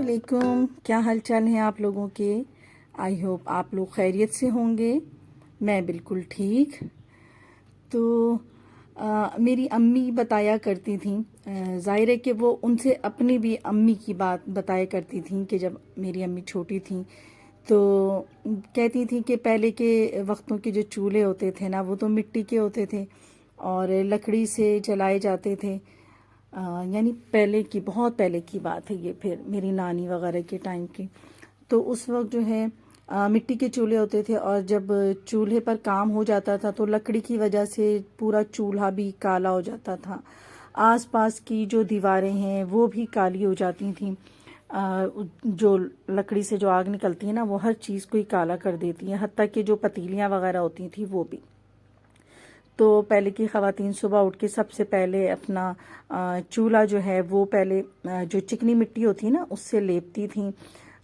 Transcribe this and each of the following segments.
वालेकुम। क्या हाल चाल हैं आप लोगों के। आई होप आप लोग खैरियत से होंगे। मैं बिल्कुल ठीक। तो मेरी अम्मी बताया करती थी, ज़ाहिर है कि वो उनसे अपनी भी अम्मी की बात बताया करती थी कि जब मेरी अम्मी छोटी थी तो कहती थी कि पहले के वक्तों के जो चूल्हे होते थे ना वो तो मिट्टी के होते थे और लकड़ी से जलाए जाते थे। यानी पहले की, बहुत पहले की बात है ये, फिर मेरी नानी वगैरह के टाइम की। तो उस वक्त जो है मिट्टी के चूल्हे होते थे और जब चूल्हे पर काम हो जाता था तो लकड़ी की वजह से पूरा चूल्हा भी काला हो जाता था। आसपास की जो दीवारें हैं वो भी काली हो जाती थीं। जो लकड़ी से जो आग निकलती है ना वो हर चीज़ को ही काला कर देती है, हत्ता कि जो पतीलियाँ वगैरह होती थी वो भी। तो पहले की ख़वातीन सुबह उठ के सबसे पहले अपना चूल्हा जो है वो पहले जो चिकनी मिट्टी होती है ना उससे लेपती थी।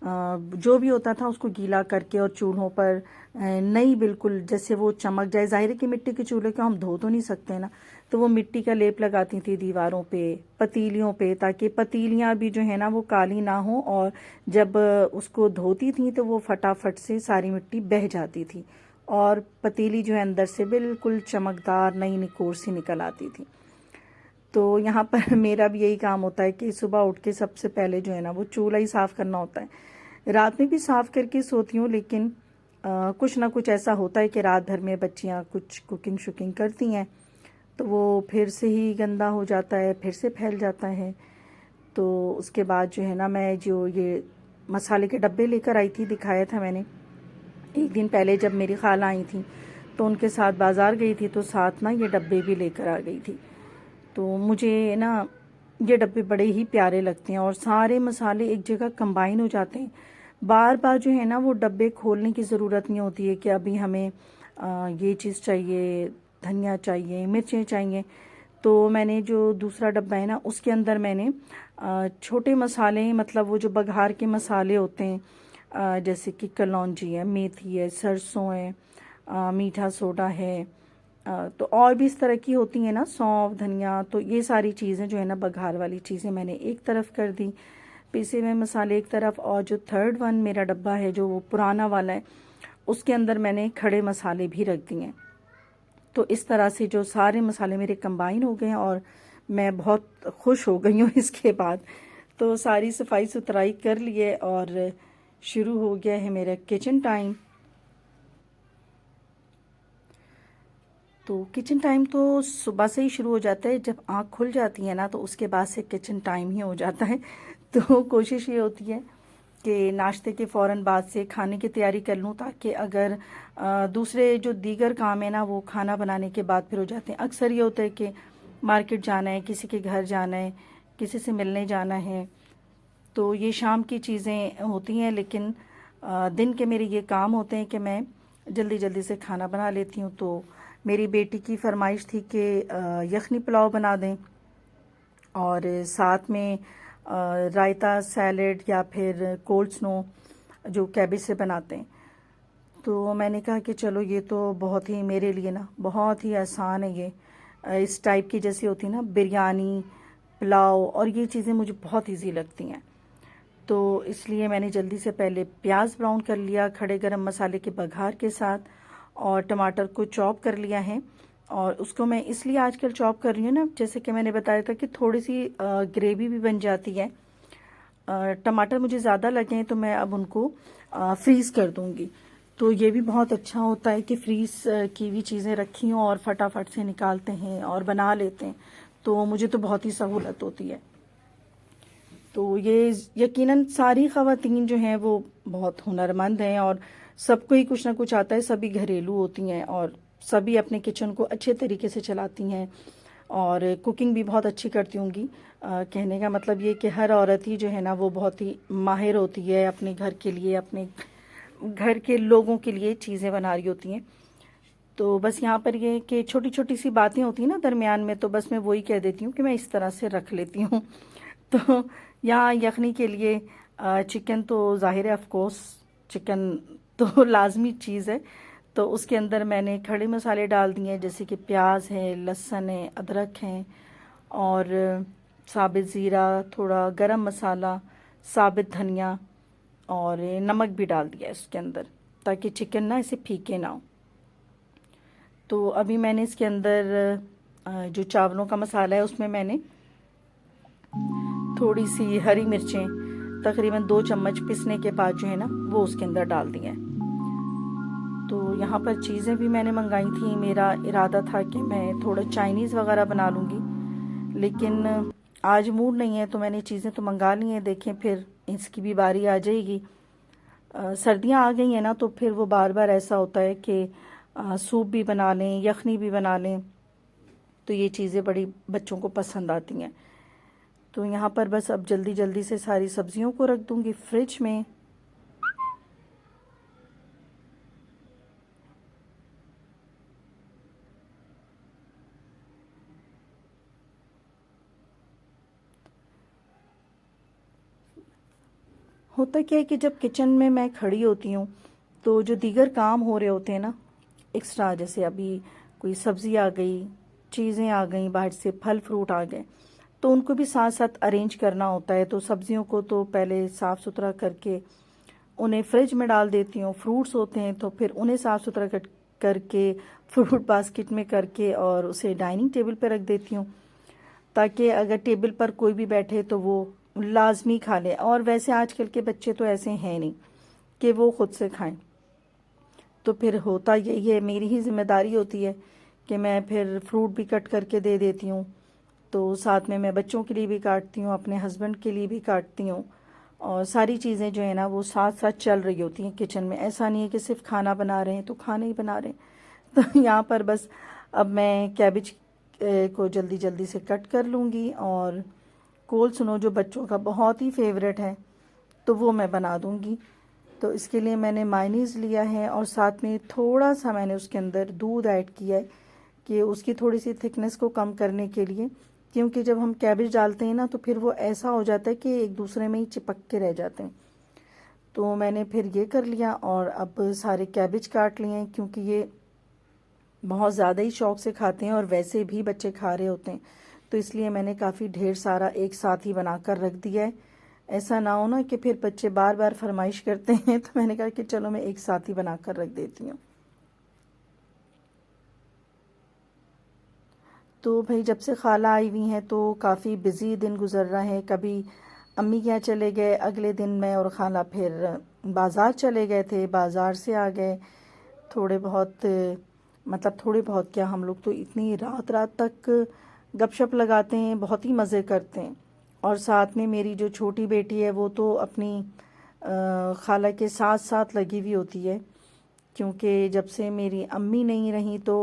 जो भी होता था उसको गीला करके और चूल्हों पर नई बिल्कुल जैसे वो चमक जाए। ज़ाहिर है कि मिट्टी के चूल्हे को हम धो तो नहीं सकते ना, तो वो मिट्टी का लेप लगाती थी दीवारों पे, पतीलियों पे, ताकि पतीलियाँ भी जो है ना वो काली ना हो और जब उसको धोती थी तो वो फटाफट से सारी मिट्टी बह जाती थी और पतीली जो है अंदर से बिल्कुल चमकदार नई निकोर सी निकल आती थी। तो यहाँ पर मेरा भी यही काम होता है कि सुबह उठ के सबसे पहले जो है ना वो चूल्हा ही साफ़ करना होता है। रात में भी साफ़ करके सोती हूँ, लेकिन कुछ ना कुछ ऐसा होता है कि रात भर में बच्चियाँ कुछ कुकिंग शुकिंग करती हैं तो वो फिर से ही गंदा हो जाता है, फिर से फैल जाता है। तो उसके बाद जो है ना मैं जो ये मसाले के डब्बे लेकर आई थी, दिखाया था मैंने एक दिन पहले जब मेरी खाला आई थी तो उनके साथ बाज़ार गई थी तो साथ ना ये डब्बे भी लेकर आ गई थी। तो मुझे ना ये डब्बे बड़े ही प्यारे लगते हैं और सारे मसाले एक जगह कंबाइन हो जाते हैं। बार बार जो है ना वो डब्बे खोलने की ज़रूरत नहीं होती है कि अभी हमें ये चीज़ चाहिए, धनिया चाहिए, मिर्चें चाहिए। तो मैंने जो दूसरा डब्बा है ना उसके अंदर मैंने छोटे मसाले, मतलब वो जो बघार के मसाले होते हैं, जैसे कि कलौंजी है, मेथी है, सरसों है, मीठा सोडा है, तो और भी इस तरह की होती हैं ना, सौंफ, धनिया, तो ये सारी चीज़ें जो है ना बघार वाली चीज़ें मैंने एक तरफ कर दी, पीसे हुए मसाले एक तरफ, और जो थर्ड वन मेरा डब्बा है जो वो पुराना वाला है उसके अंदर मैंने खड़े मसाले भी रख दिए हैं। तो इस तरह से जो सारे मसाले मेरे कंबाइन हो गए हैं और मैं बहुत खुश हो गई हूँ इसके बाद। तो सारी सफाई सुथराई कर लिए और शुरू हो गया है मेरा किचन टाइम। तो किचन टाइम तो सुबह से ही शुरू हो जाता है, जब आँख खुल जाती है ना तो उसके बाद से किचन टाइम ही हो जाता है। तो कोशिश ये होती है कि नाश्ते के फ़ौरन बाद से खाने की तैयारी कर लूँ, ताकि अगर दूसरे जो दीगर काम है ना वो खाना बनाने के बाद फिर हो जाते हैं। अक्सर ये होता है कि मार्केट जाना है, किसी के घर जाना है, किसी से मिलने जाना है, तो ये शाम की चीज़ें होती हैं। लेकिन दिन के मेरे ये काम होते हैं कि मैं जल्दी जल्दी से खाना बना लेती हूँ। तो मेरी बेटी की फरमाइश थी कि यखनी पुलाव बना दें और साथ में रायता, सैलेड या फिर कोल्ड स्नो जो कैबेज से बनाते हैं। तो मैंने कहा कि चलो ये तो बहुत ही मेरे लिए ना बहुत ही आसान है ये, इस टाइप की जैसी होती है ना बिरयानी, पुलाव, और ये चीज़ें मुझे बहुत इजी लगती हैं। तो इसलिए मैंने जल्दी से पहले प्याज ब्राउन कर लिया खड़े गरम मसाले के बघार के साथ, और टमाटर को चॉप कर लिया है। और उसको मैं इसलिए आजकल चॉप कर रही हूँ ना, जैसे कि मैंने बताया था कि थोड़ी सी ग्रेवी भी बन जाती है। टमाटर मुझे ज़्यादा लगे हैं तो मैं अब उनको फ्रीज़ कर दूँगी। तो ये भी बहुत अच्छा होता है कि फ्रीज़ की हुई चीज़ें रखी हों और फटाफट से निकालते हैं और बना लेते हैं, तो मुझे तो बहुत ही सहूलत होती है। तो ये यकीनन सारी ख़वातीन जो हैं वो बहुत हुनरमंद हैं और सबको ही कुछ ना कुछ आता है, सभी घरेलू होती हैं और सभी अपने किचन को अच्छे तरीके से चलाती हैं और कुकिंग भी बहुत अच्छी करती होंगी। कहने का मतलब ये कि हर औरत ही जो है ना वो बहुत ही माहिर होती है, अपने घर के लिए, अपने घर के लोगों के लिए चीज़ें बना रही होती हैं। तो बस यहाँ पर ये कि छोटी छोटी सी बातें होती हैं ना दरमियान में, तो बस मैं वही कह देती हूँ कि मैं इस तरह से रख लेती हूँ। तो यहाँ यखनी के लिए चिकन तो ज़ाहिर है, ऑफ कोर्स चिकन तो लाजमी चीज़ है। तो उसके अंदर मैंने खड़े मसाले डाल दिए हैं, जैसे कि प्याज है, लहसुन है, अदरक है और साबित ज़ीरा, थोड़ा गरम मसाला, साबित धनिया और नमक भी डाल दिया है इसके अंदर, ताकि चिकन ना इसे फीके ना हो। तो अभी मैंने इसके अंदर जो चावलों का मसाला है उसमें मैंने थोड़ी सी हरी मिर्चें, तकरीबन 2 चम्मच पिसने के बाद जो है ना वो उसके अंदर डाल दी हैं। तो यहाँ पर चीज़ें भी मैंने मंगाई थी। मेरा इरादा था कि मैं थोड़ा चाइनीज़ वगैरह बना लूँगी, लेकिन आज मूड नहीं है, तो मैंने चीज़ें तो मंगा ली हैं। देखें फिर इसकी भी बारी आ जाएगी। सर्दियाँ आ गई हैं ना, तो फिर वो बार बार ऐसा होता है कि सूप भी बना लें, यखनी भी बना लें, तो ये चीज़ें बड़ी बच्चों को पसंद आती हैं। तो यहाँ पर बस अब जल्दी जल्दी से सारी सब्जियों को रख दूँगी फ्रिज में। होता क्या है कि जब किचन में मैं खड़ी होती हूँ, तो जो दीगर काम हो रहे होते हैं ना एक्स्ट्रा, जैसे अभी कोई सब्ज़ी आ गई, चीज़ें आ गई बाहर से, फल फ्रूट आ गए, तो उनको भी साथ साथ अरेंज करना होता है। तो सब्जियों को तो पहले साफ़ सुथरा करके उन्हें फ्रिज में डाल देती हूँ। फ्रूट्स होते हैं तो फिर उन्हें साफ़ सुथरा करके फ्रूट बास्केट में करके और उसे डाइनिंग टेबल पर रख देती हूँ, ताकि अगर टेबल पर कोई भी बैठे तो वो लाजमी खा ले। और वैसे आजकल के बच्चे तो ऐसे हैं नहीं कि वो खुद से खाएं, तो फिर होता यही है, मेरी ही जिम्मेदारी होती है कि मैं फिर फ्रूट भी कट करके दे देती हूँ। तो साथ में मैं बच्चों के लिए भी काटती हूँ, अपने हस्बैंड के लिए भी काटती हूँ, और सारी चीज़ें जो है ना वो साथ साथ चल रही होती हैं किचन में। ऐसा नहीं है कि सिर्फ खाना बना रहे हैं तो खाना ही बना रहे हैं। तो यहाँ पर बस अब मैं कैबिज को जल्दी जल्दी से कट कर लूँगी, और कोल सुनो जो बच्चों का बहुत ही फेवरेट है, तो वो मैं बना दूँगी। तो इसके लिए मैंने मायनीज़ लिया है, और साथ में थोड़ा सा मैंने उसके अंदर दूध ऐड किया है कि उसकी थोड़ी सी थिकनेस को कम करने के लिए, क्योंकि जब हम कैबेज डालते हैं ना तो फिर वो ऐसा हो जाता है कि एक दूसरे में ही चिपक के रह जाते हैं। तो मैंने फिर ये कर लिया, और अब सारे कैबेज काट लिए हैं, क्योंकि ये बहुत ज़्यादा ही शौक से खाते हैं और वैसे भी बच्चे खा रहे होते हैं, तो इसलिए मैंने काफ़ी ढेर सारा एक साथ ही बनाकर रख दिया है। ऐसा ना हो ना कि फिर बच्चे बार बार फरमाइश करते हैं, तो मैंने कहा कि चलो मैं एक साथ ही बनाकर रख देती हूँ। तो भाई जब से खाला आई हुई हैं तो काफ़ी बिज़ी दिन गुजर रहा है। कभी अम्मी के यहाँ चले गए, अगले दिन मैं और खाला फिर बाज़ार चले गए थे, बाज़ार से आ गए। थोड़े बहुत मतलब थोड़े बहुत क्या, हम लोग तो इतनी रात रात तक गपशप लगाते हैं, बहुत ही मज़े करते हैं। और साथ में मेरी जो छोटी बेटी है वो तो अपनी खाला के साथ साथ लगी हुई होती है, क्योंकि जब से मेरी अम्मी नहीं रही तो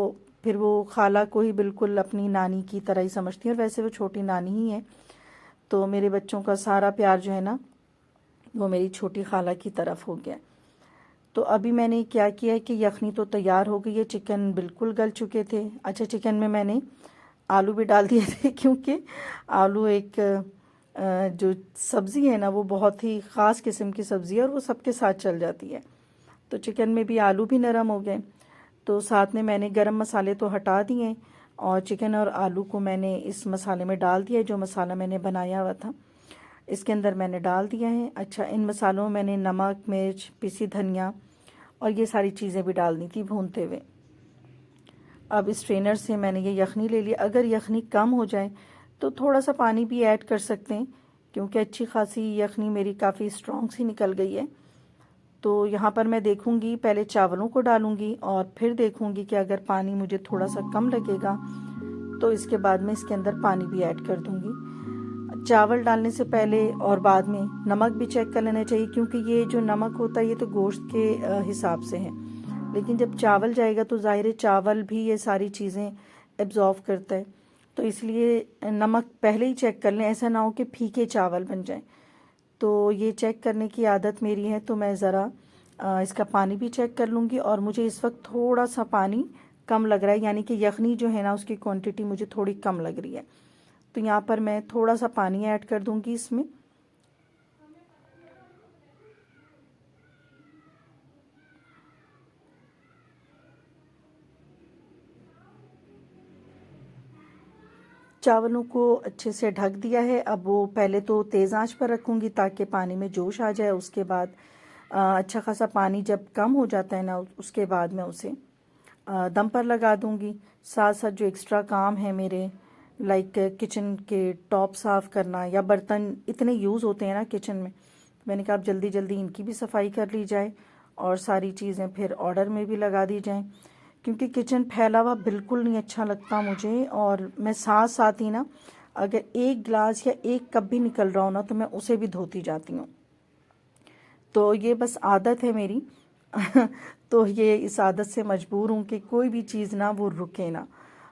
फिर वो खाला को ही बिल्कुल अपनी नानी की तरह ही समझती है, और वैसे वो छोटी नानी ही है। तो मेरे बच्चों का सारा प्यार जो है ना वो मेरी छोटी खाला की तरफ हो गया। तो अभी मैंने क्या किया है कि यखनी तो तैयार हो गई है, चिकन बिल्कुल गल चुके थे। अच्छा, चिकन में मैंने आलू भी डाल दिए थे, क्योंकि आलू एक जो सब्ज़ी है ना वो बहुत ही ख़ास किस्म की सब्ज़ी है, और वो सबके साथ चल जाती है। तो चिकन में भी आलू भी नरम हो गए। तो साथ में मैंने गरम मसाले तो हटा दिए, और चिकन और आलू को मैंने इस मसाले में डाल दिया, जो मसाला मैंने बनाया हुआ था इसके अंदर मैंने डाल दिया है। अच्छा, इन मसालों में मैंने नमक, मिर्च, पिसी धनिया और ये सारी चीज़ें भी डालनी थी भूनते हुए। अब इस स्ट्रेनर से मैंने ये यखनी ले लिया। अगर यखनी कम हो जाए तो थोड़ा सा पानी भी ऐड कर सकते हैं, क्योंकि अच्छी खासी यखनी मेरी काफ़ी स्ट्रॉन्ग सी निकल गई है। तो यहाँ पर मैं देखूँगी, पहले चावलों को डालूँगी और फिर देखूँगी कि अगर पानी मुझे थोड़ा सा कम लगेगा तो इसके बाद में इसके अंदर पानी भी ऐड कर दूँगी। चावल डालने से पहले और बाद में नमक भी चेक कर लेना चाहिए, क्योंकि ये जो नमक होता है ये तो गोश्त के हिसाब से है, लेकिन जब चावल जाएगा तो ज़ाहिर है चावल भी ये सारी चीज़ें एब्जॉर्व करता है। तो इसलिए नमक पहले ही चेक कर लें, ऐसा ना हो कि फीके चावल बन जाएं। तो ये चेक करने की आदत मेरी है, तो मैं ज़रा इसका पानी भी चेक कर लूँगी। और मुझे इस वक्त थोड़ा सा पानी कम लग रहा है, यानी कि यखनी जो है ना उसकी क्वांटिटी मुझे थोड़ी कम लग रही है। तो यहाँ पर मैं थोड़ा सा पानी ऐड कर दूँगी इसमें। चावलों को अच्छे से ढक दिया है। अब वो पहले तो तेज़ आंच पर रखूँगी ताकि पानी में जोश आ जाए। उसके बाद अच्छा खासा पानी जब कम हो जाता है ना, उसके बाद मैं उसे दम पर लगा दूँगी। साथ साथ जो एक्स्ट्रा काम है मेरे, लाइक किचन के टॉप साफ़ करना या बर्तन इतने यूज़ होते हैं ना किचन में, मैंने कहा अब जल्दी जल्दी इनकी भी सफाई कर ली जाए और सारी चीज़ें फिर ऑर्डर में भी लगा दी जाएं, क्योंकि किचन फैला हुआ बिल्कुल नहीं अच्छा लगता मुझे। और मैं साथ साथ ही ना, अगर एक गिलास या एक कप भी निकल रहा हो ना, तो मैं उसे भी धोती जाती हूँ। तो ये बस आदत है मेरी तो ये इस आदत से मजबूर हूँ कि कोई भी चीज़ ना वो रुके ना,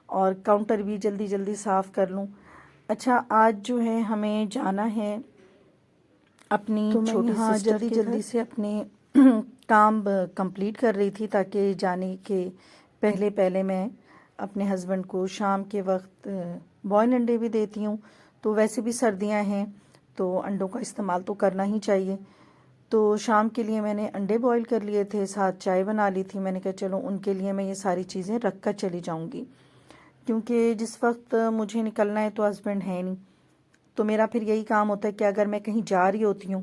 और काउंटर भी जल्दी जल्दी साफ़ कर लूँ। अच्छा, आज जो है हमें जाना है अपनी तो मैं छोटी यहाँ सिस्टर जल्दी के जल्दी घर। से अपने काम कंप्लीट कर रही थी ताकि जाने के पहले पहले मैं अपने हस्बैंड को शाम के वक्त बॉयल अंडे भी देती हूँ। तो वैसे भी सर्दियाँ हैं तो अंडों का इस्तेमाल तो करना ही चाहिए। तो शाम के लिए मैंने अंडे बॉईल कर लिए थे, साथ चाय बना ली थी। मैंने कहा चलो उनके लिए मैं ये सारी चीज़ें रख कर चली जाऊँगी, क्योंकि जिस वक्त मुझे निकलना है तो हस्बैंड है नहीं। तो मेरा फिर यही काम होता है कि अगर मैं कहीं जा रही होती हूँ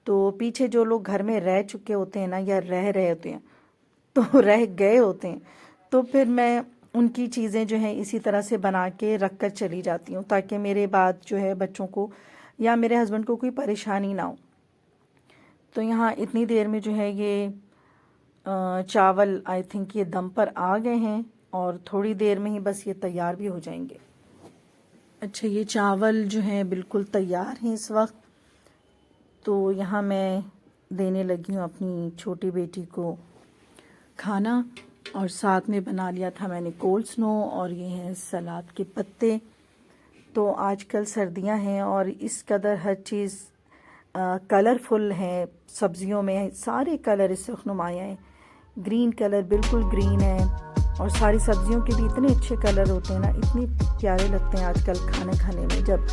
तो पीछे जो लोग घर में रह चुके होते हैं ना, या रह रहे होते हैं, तो रह गए होते हैं, तो फिर मैं उनकी चीज़ें जो है इसी तरह से बना के रख कर चली जाती हूँ, ताकि मेरे बाद जो है बच्चों को या मेरे हस्बैंड को कोई परेशानी ना हो। तो यहाँ इतनी देर में जो है ये चावल आई थिंक ये दम पर आ गए हैं और थोड़ी देर में ही बस ये तैयार भी हो जाएंगे। अच्छा, ये चावल जो है बिल्कुल तैयार हैं इस वक्त। तो यहाँ मैं देने लगी हूँ अपनी छोटी बेटी को खाना, और साथ में बना लिया था मैंने कोल्ड स्नो, और ये है सलाद के पत्ते। तो आजकल सर्दियाँ हैं और इस कदर हर चीज़ कलरफुल है, सब्जियों में सारे कलर इस वक्त नुमाया हैं। ग्रीन कलर बिल्कुल ग्रीन है, और सारी सब्जियों के भी इतने अच्छे कलर होते हैं ना, इतने प्यारे लगते हैं आजकल खाने खाने में। जब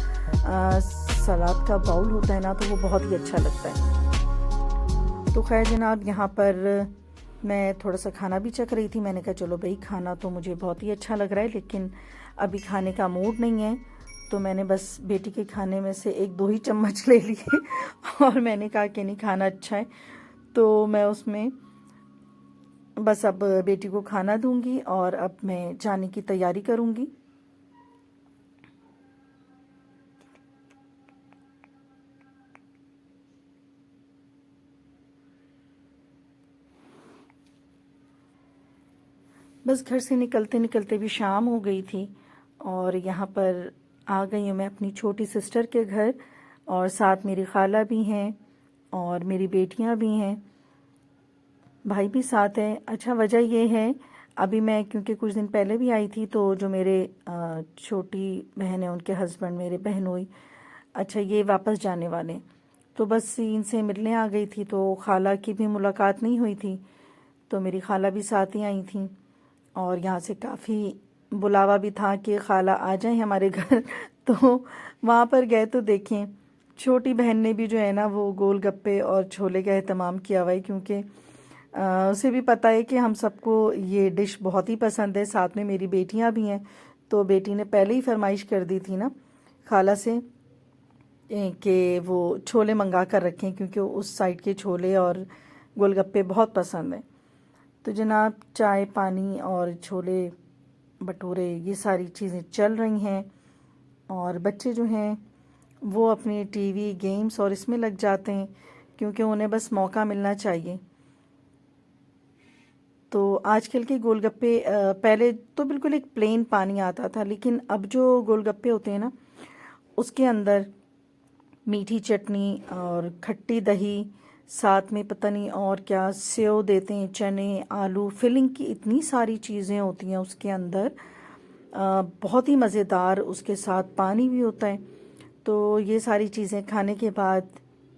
सलाद का बाउल होता है ना तो वो बहुत ही अच्छा लगता है। तो खैर जनाब, यहाँ पर मैं थोड़ा सा खाना भी चख रही थी। मैंने कहा चलो भाई, खाना तो मुझे बहुत ही अच्छा लग रहा है, लेकिन अभी खाने का मूड नहीं है। तो मैंने बस बेटी के खाने में से एक दो ही चम्मच ले लिए और मैंने कहा कि नहीं, खाना अच्छा है। तो मैं उसमें बस अब बेटी को खाना दूंगी और अब मैं जाने की तैयारी करूंगी। बस घर से निकलते निकलते भी शाम हो गई थी, और यहाँ पर आ गई हूँ मैं अपनी छोटी सिस्टर के घर, और साथ मेरी खाला भी हैं और मेरी बेटियाँ भी हैं, भाई भी साथ है। अच्छा, वजह ये है, अभी मैं क्योंकि कुछ दिन पहले भी आई थी, तो जो मेरे छोटी बहन है उनके हस्बैंड, मेरे बहनोई, अच्छा ये वापस जाने वाले, तो बस इनसे मिलने आ गई थी। तो खाला की भी मुलाकात नहीं हुई थी, तो मेरी खाला भी साथ ही आई थी, और यहाँ से काफ़ी बुलावा भी था कि खाला आ जाएं हमारे घर तो वहाँ पर गए तो देखें, छोटी बहन ने भी जो है ना वो गोलगप्पे और छोले का एहतमाम किया हुआ है, क्योंकि उसे भी पता है कि हम सबको ये डिश बहुत ही पसंद है। साथ में मेरी बेटियां भी हैं, तो बेटी ने पहले ही फरमाइश कर दी थी ना खाला से कि वो छोले मंगा कर रखें, क्योंकि उस साइड के छोले और गोलगप्पे बहुत पसंद हैं। तो जनाब, चाय पानी और छोले भटूरे ये सारी चीज़ें चल रही हैं, और बच्चे जो हैं वो अपने टीवी गेम्स और इसमें लग जाते हैं, क्योंकि उन्हें बस मौका मिलना चाहिए। तो आजकल के गोलगप्पे, पहले तो बिल्कुल एक प्लेन पानी आता था, लेकिन अब जो गोलगप्पे होते हैं ना, उसके अंदर मीठी चटनी और खट्टी दही, साथ में पता नहीं और क्या सेव देते हैं, चने, आलू, फिलिंग की इतनी सारी चीज़ें होती हैं उसके अंदर, बहुत ही मज़ेदार। उसके साथ पानी भी होता है। तो ये सारी चीज़ें खाने के बाद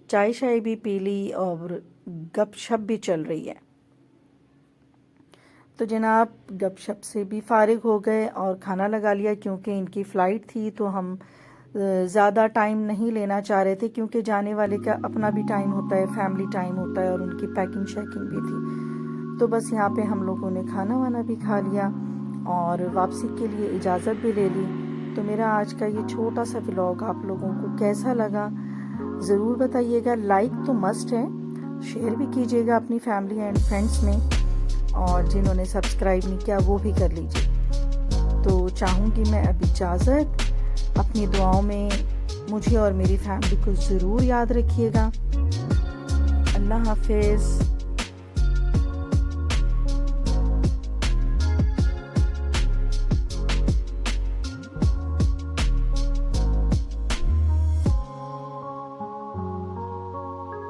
चाय शाय भी पी ली और गपशप भी चल रही है। तो जनाब, गपशप से भी फारिग हो गए और खाना लगा लिया, क्योंकि इनकी फ़्लाइट थी तो हम ज़्यादा टाइम नहीं लेना चाह रहे थे, क्योंकि जाने वाले का अपना भी टाइम होता है, फैमिली टाइम होता है, और उनकी पैकिंग शैकिंग भी थी। तो बस यहाँ पे हम लोगों ने खाना वाना भी खा लिया और वापसी के लिए इजाज़त भी ले ली। तो मेरा आज का ये छोटा सा व्लॉग आप लोगों को कैसा लगा ज़रूर बताइएगा। लाइक तो मस्ट है, शेयर भी कीजिएगा अपनी फैमिली एंड फ्रेंड्स में, और जिन्होंने सब्सक्राइब नहीं किया वो भी कर लीजिए। तो चाहूँगी मैं अब इजाज़त, अपनी दुआओं में मुझे और मेरी फैमिली को ज़रूर याद रखिएगा। अल्लाह हाफिज़।